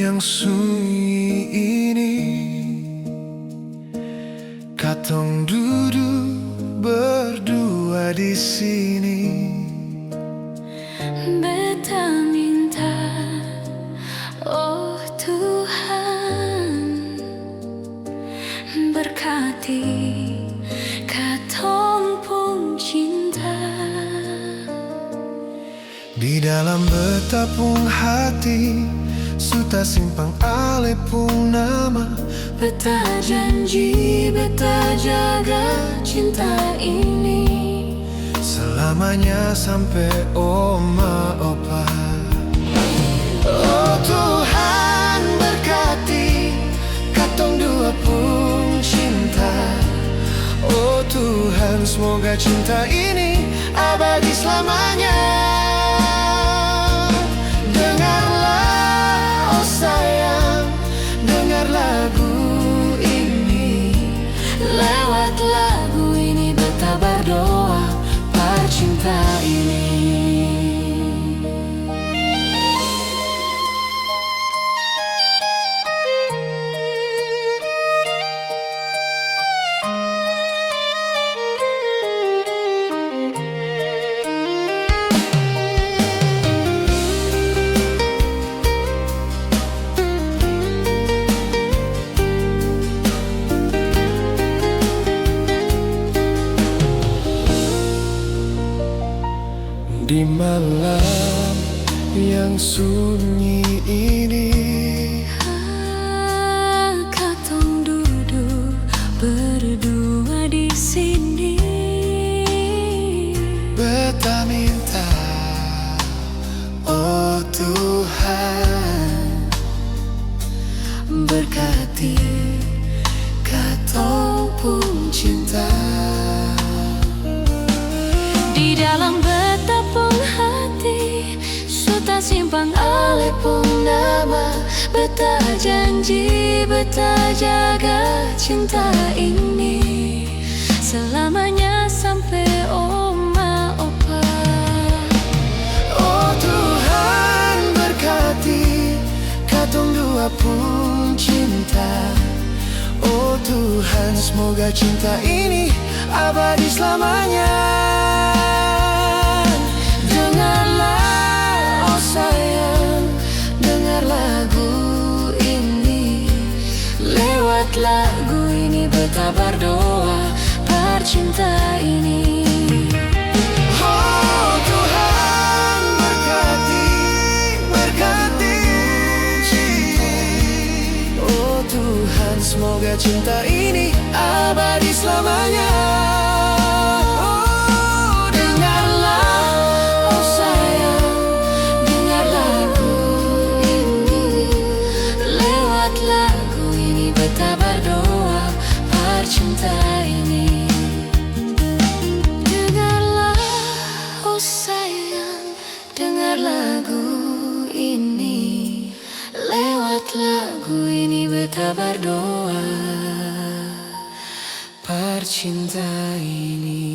yang sunyi ini, katong duduk berdua di sini. Beta minta, oh Tuhan, berkati katong pun cinta. Di dalam beta pung hati, suta simpang ale pung nama. Beta janji, beta jaga cinta ini selamanya sampai oma opa. Oh Tuhan, berkati katong dua pun cinta. Oh Tuhan, semoga cinta ini abadi selamanya. Dengarlah, oh sayang, dengar lagu ini. lewat lagu ini beta berdoa cinta ini. Di malam yang sunyi ini, katong duduk berdua di sini. beta minta, oh Tuhan, Berkati katong pun cinta. Di dalam beta pun hati, suta simpang ale pun nama. Beta janji, beta jaga cinta ini selamanya sampai oma opa. oh Tuhan, berkati katong dua pun cinta. Oh Tuhan, semoga cinta ini abadi selamanya. Dengarlah, oh sayang, dengar lagu ini. Lewat lagu ini beta berdoa percinta ini. Oh Tuhan, berkati, berkati. Oh Tuhan, semoga cinta ini abadi selamanya. Oh dengarlah, Oh sayang, dengar lagu ini. Lewat lagu ini beta berdoa percinta ini. Dengarlah, oh sayang, dengar lagu ini. Lewat lagu ini beta berdoa percinta ini.